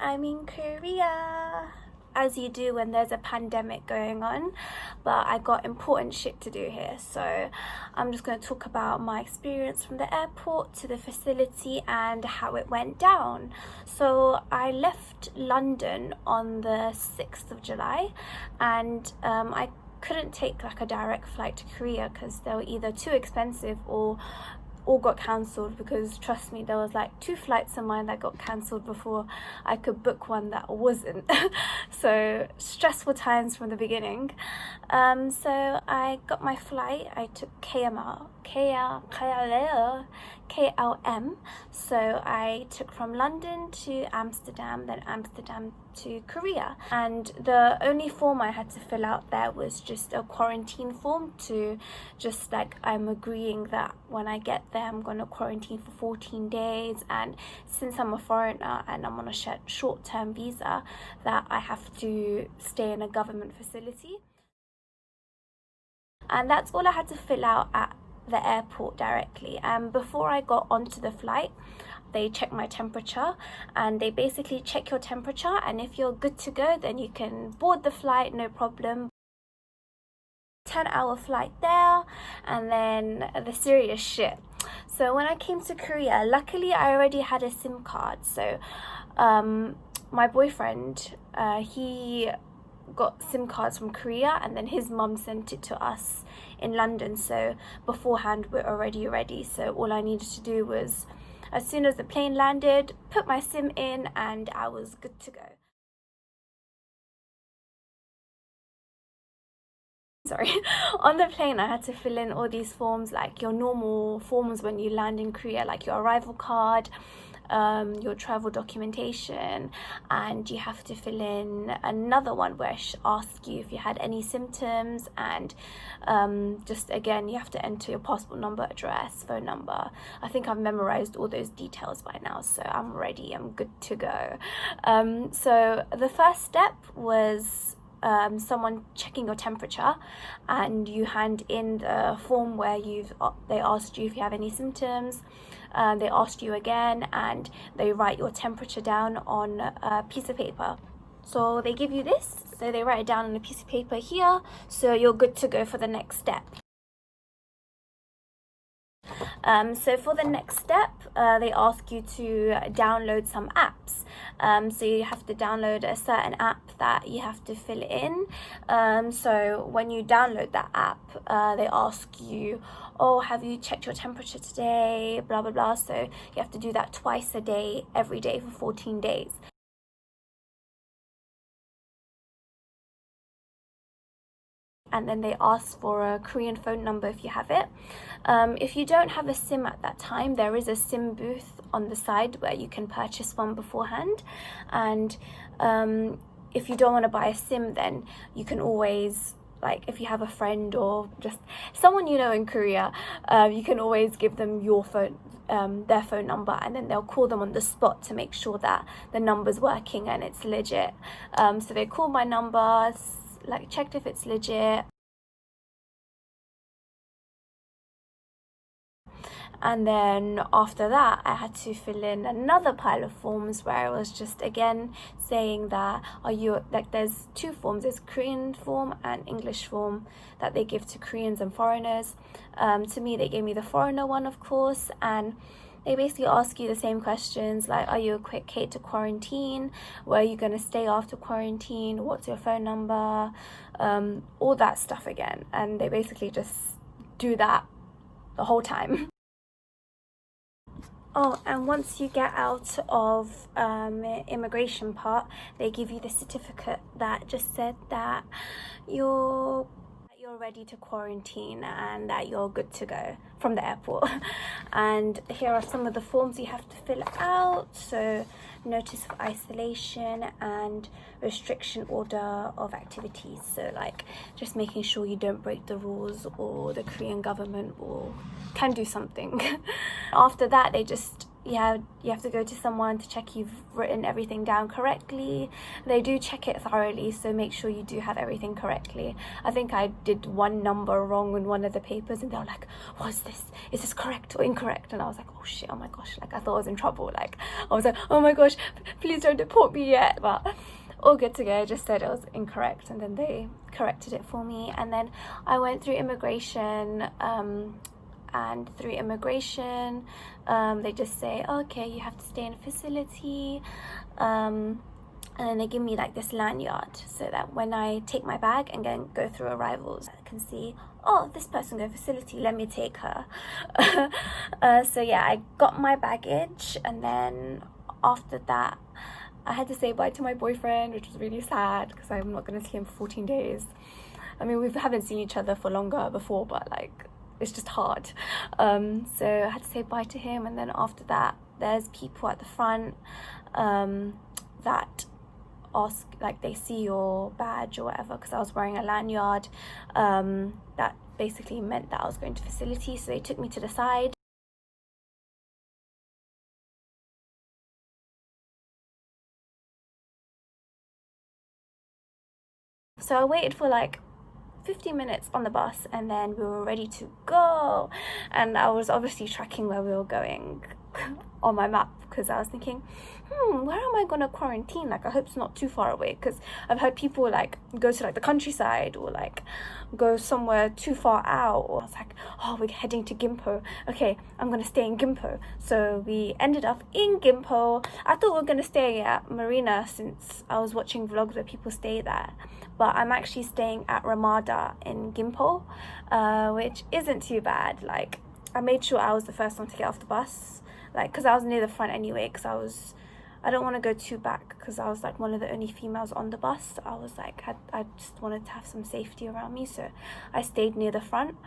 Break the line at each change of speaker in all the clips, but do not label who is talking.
I'm in Korea, as you do when there's a pandemic going on, but I got important shit to do here, so I'm just going to talk about my experience from the airport to the facility and how it went down. So I left London on the 6th of July, and I couldn't take like a direct flight to Korea because they were either too expensive or all got cancelled, because trust me, there was like 2 flights of mine that got cancelled before I could book one that wasn't. So stressful times from the beginning. So I got my flight. I took KLM. So I took from London to Amsterdam, then Amsterdam to Korea, and the only form I had to fill out there was just a quarantine form to just like, I'm agreeing that when I get there I'm going to quarantine for 14 days, and since I'm a foreigner and I'm on a short-term visa, that I have to stay in a government facility. And that's all I had to fill out at the airport directly. And before I got onto the flight, they check my temperature, and they basically check your temperature, and if you're good to go, then you can board the flight, no problem. 10-hour flight there, and then the serious shit. So when I came to Korea, luckily I already had a SIM card. So my boyfriend, he got SIM cards from Korea, and then his mum sent it to us in London, so beforehand we're already ready. So all I needed to do was, as soon as the plane landed, put my SIM in, and I was good to go. Sorry. On the plane I had to fill in all these forms, like your normal forms when you land in Korea, like your arrival card, your travel documentation, and you have to fill in another one where it asks you if you had any symptoms, and just again you have to enter your passport number, address, phone number. I think I've memorized all those details by now, so I'm ready, I'm good to go. So the first step was someone checking your temperature, and you hand in the form where they asked you if you have any symptoms. They asked you again, and they write your temperature down on a piece of paper. So they give you this, so they write it down on a piece of paper here, so you're good to go for the next step. So for the next step, they ask you to download some apps. So you have to download a certain app that you have to fill in. So when you download that app, they ask you, oh, have you checked your temperature today, blah blah blah. So you have to do that twice a day, every day for 14 days. And then they ask for a Korean phone number if you have it. If you don't have a SIM at that time, there is a SIM booth on the side where you can purchase one beforehand. And if you don't want to buy a SIM, then you can always, like, if you have a friend or just someone you know in Korea, you can always give them your phone, their phone number, and then they'll call them on the spot to make sure that the number's working and it's legit. So they called my number, like checked if it's legit, and then after that I had to fill in another pile of forms where it was just again saying that, are you, like, there's 2 forms, there's Korean form and English form that they give to Koreans and foreigners. To me, they gave me the foreigner one, of course, and they basically ask you the same questions, like, are you okay to quarantine? Where are you going to stay after quarantine? What's your phone number? All that stuff again. And they basically just do that the whole time. Oh, and once you get out of immigration part, they give you the certificate that just said that you're ready to quarantine and that you're good to go from the airport. And here are some of the forms you have to fill out. So notice of isolation and restriction order of activities, so like just making sure you don't break the rules or the Korean government or can do something. After that, they just you have to go to someone to check you've written everything down correctly. They do check it thoroughly, so make sure you do have everything correctly. I think I did one number wrong in one of the papers, and they were like, what's this? Is this correct or incorrect? And I was like, oh shit, oh my gosh, like I thought I was in trouble. Like I was like, oh my gosh, please don't deport me yet. But all good to go. I just said it was incorrect, and then they corrected it for me. And then I went through immigration, and through immigration, they just say, okay, you have to stay in a facility, and then they give me like this lanyard, so that when I take my bag and then go through arrivals, I can see, oh, this person go facility, let me take her. So yeah, I got my baggage, and then after that I had to say bye to my boyfriend, which was really sad because I'm not going to see him for 14 days. I mean, we haven't seen each other for longer before, but like it's just hard. So I had to say bye to him, and then after that there's people at the front that ask, like they see your badge or whatever, because I was wearing a lanyard that basically meant that I was going to facility, so they took me to the side. So I waited for like 15 minutes on the bus, and then we were ready to go, and I was obviously tracking where we were going on my map, because I was thinking, where am I gonna quarantine? Like I hope it's not too far away, because I've heard people like go to like the countryside or like go somewhere too far out. Or I was like, oh, we're heading to Gimpo, okay, I'm gonna stay in Gimpo. So we ended up in Gimpo. I thought we were gonna stay at Marina, since I was watching vlogs where people stay there, but I'm actually staying at Ramada in Gimpo, which isn't too bad. Like I made sure I was the first one to get off the bus, like because I was near the front anyway, because I don't want to go too back, because I was like one of the only females on the bus. So I was like, I just wanted to have some safety around me, so I stayed near the front.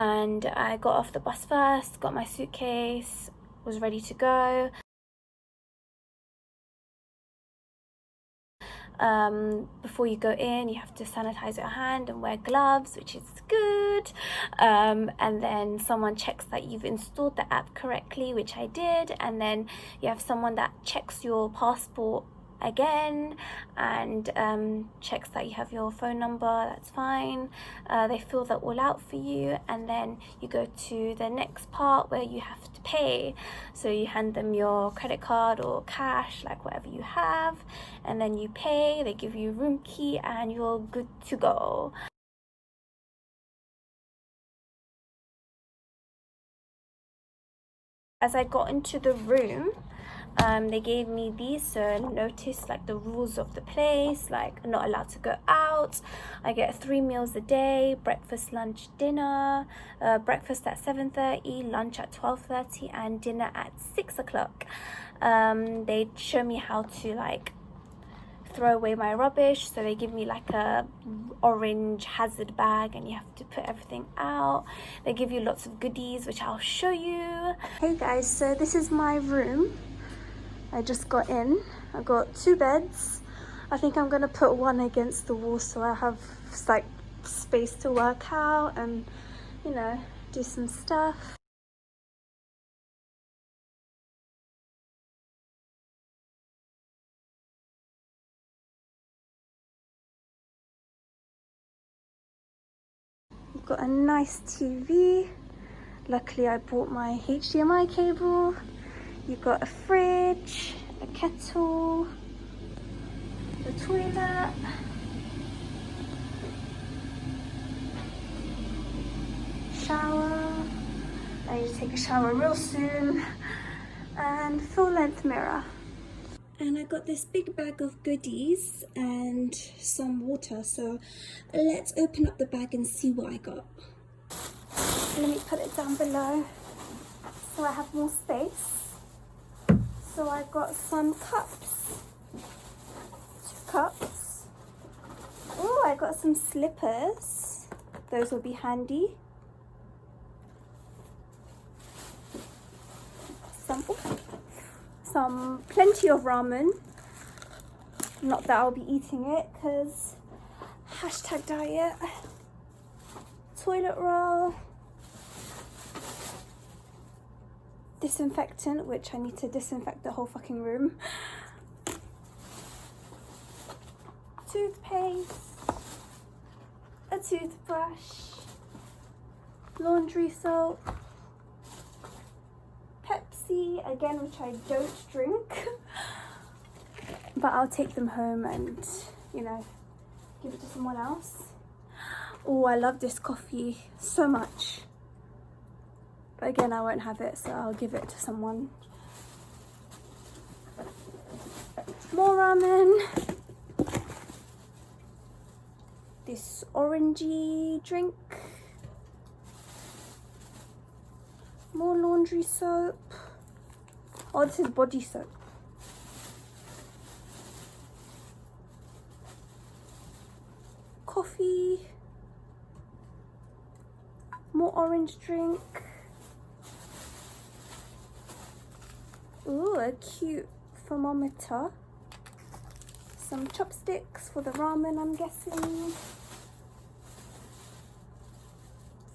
And I got off the bus first, got my suitcase, was ready to go. Before you go in, you have to sanitize your hand and wear gloves, which is good. And then someone checks that you've installed the app correctly, which I did. And then you have someone that checks your passport again, and checks that you have your phone number. That's fine. They fill that all out for you, and then you go to the next part where you have to pay. So you hand them your credit card or cash, like whatever you have, and then you pay. They give you a room key, and you're good to go. As I got into the room, they gave me these notice, like the rules of the place, like I'm not allowed to go out. I get 3 meals a day: breakfast, lunch, dinner. Breakfast at 7:30, lunch at 12:30, and dinner at 6 o'clock. They show me how to like throw away my rubbish, so they give me like a orange hazard bag, and you have to put everything out. They give you lots of goodies, which I'll show you. Hey guys, so this is my room. I just got in. I got 2 beds. I think I'm gonna put one against the wall, so I have like space to work out and, you know, do some stuff. You've got a nice TV. Luckily I bought my HDMI cable. You've got a fridge, a kettle, the toilet, shower. I need to take a shower real soon, and full length mirror. And I got this big bag of goodies and some water, so let's open up the bag and see what I got. Let me put it down below so I have more space. So I got some cups, 2 cups. Oh, I got some slippers. Those will be handy. plenty of ramen. Not that I'll be eating it because #diet. Toilet roll. Disinfectant, which I need to disinfect the whole fucking room. Toothpaste. A toothbrush. Laundry soap. Pepsi, again, which I don't drink. But I'll take them home and, you know, give it to someone else. Oh, I love this coffee so much. But again, I won't have it, so I'll give it to someone. More ramen. This orangey drink. More laundry soap. Oh, this is body soap. Coffee. More orange drink. Ooh, a cute thermometer. Some chopsticks for the ramen, I'm guessing.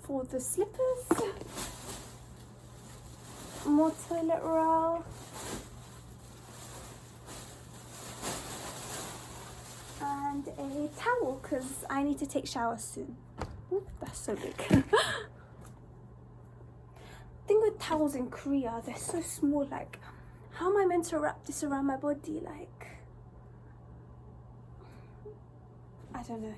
For the slippers. More toilet roll. And a towel, because I need to take showers soon. Ooh, that's so big. Thing with towels in Korea, they're so small. Like, how am I meant to wrap this around my body? Like, I don't know.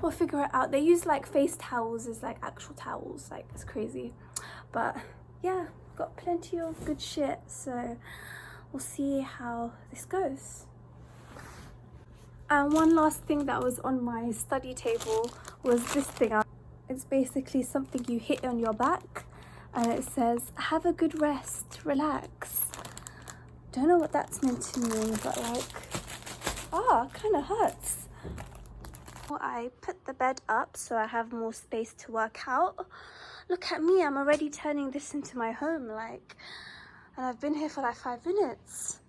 We'll figure it out. They use like face towels as like actual towels. Like, it's crazy. But yeah, got plenty of good shit. So we'll see how this goes. And one last thing that was on my study table was this thing. It's basically something you hit on your back. And it says, have a good rest, relax. Don't know what that's meant to mean, but like, kind of hurts. Well, I put the bed up so I have more space to work out. Look at me, I'm already turning this into my home, like, and I've been here for like 5 minutes.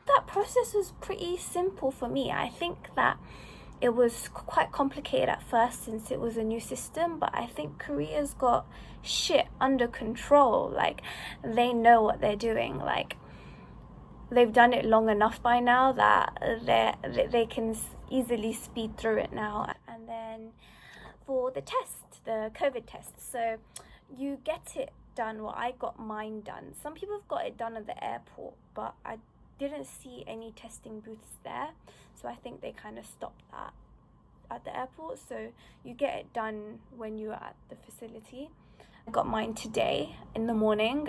That process was pretty simple for me. I think that it was quite complicated at first since it was a new system, but I think Korea's got shit under control. Like, they know what they're doing. Like, they've done it long enough by now that they can easily speed through it now. And then for the test, the COVID test, so you get it done. Well, I got mine done. Some people have got it done at the airport, but I didn't see any testing booths there, so I think they kind of stopped that at the airport. So you get it done when you're at the facility. I got mine today in the morning.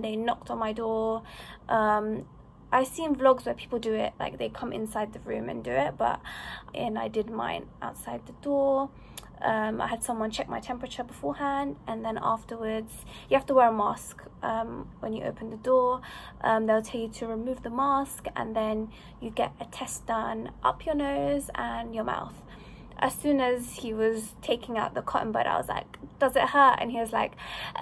They knocked on my door. I've seen vlogs where people do it, like they come inside the room and do it, and I did mine outside the door. I had someone check my temperature beforehand, and then afterwards you have to wear a mask when you open the door. They'll tell you to remove the mask, and then you get a test done up your nose and your mouth. As soon as he was taking out the cotton bud, I was like, does it hurt? And he was like,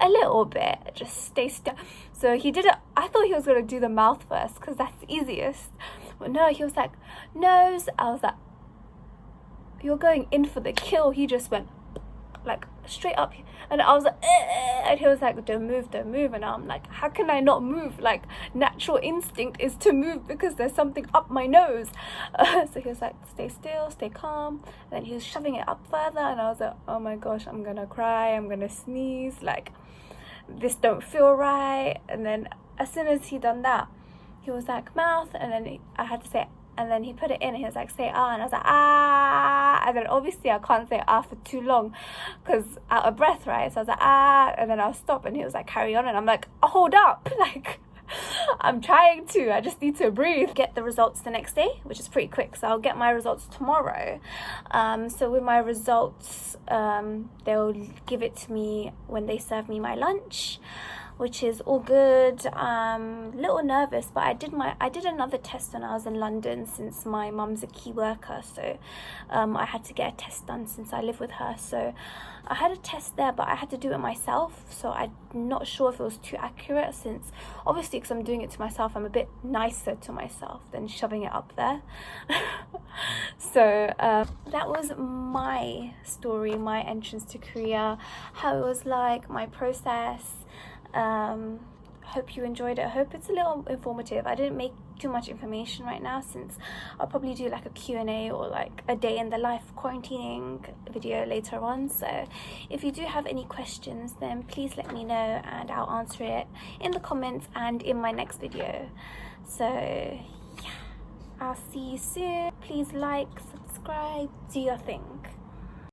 a little bit, just stay still. So he did it. I thought he was going to do the mouth first because that's easiest, but no, he was like, nose. I was like, you're going in for the kill. He just went like straight up, and I was like, and he was like, don't move. And I'm like, how can I not move? Like, natural instinct is to move because there's something up my nose. So he was like, stay still, stay calm. And then he was shoving it up further, and I was like, oh my gosh, I'm gonna cry, I'm gonna sneeze, like, this don't feel right. And then as soon as he done that, he was like, mouth, and then I had to say, and then he put it in, and he was like, say ah, and I was like, ah, and then obviously I can't say ah for too long because out of breath, right? So I was like, ah, and then I'll stop, and he was like, carry on, and I'm like, hold up, like, I'm trying to, I just need to breathe. Get the results the next day, which is pretty quick, so I'll get my results tomorrow. So with my results, they'll give it to me when they serve me my lunch. which is all good. Little nervous, but I did another test when I was in London, since my mum's a key worker, so I had to get a test done since I live with her. So I had a test there, but I had to do it myself, so I'm not sure if it was too accurate, since obviously because I'm doing it to myself, I'm a bit nicer to myself than shoving it up there. So that was my story, my entrance to Korea, how it was like, my process. Hope you enjoyed it. I hope it's a little informative. I didn't make too much information right now, since I'll probably do like a Q&A or like a day in the life quarantining video later on. So if you do have any questions, then please let me know and I'll answer it in the comments and in my next video. So yeah, I'll see you soon. Please like, subscribe, do your thing.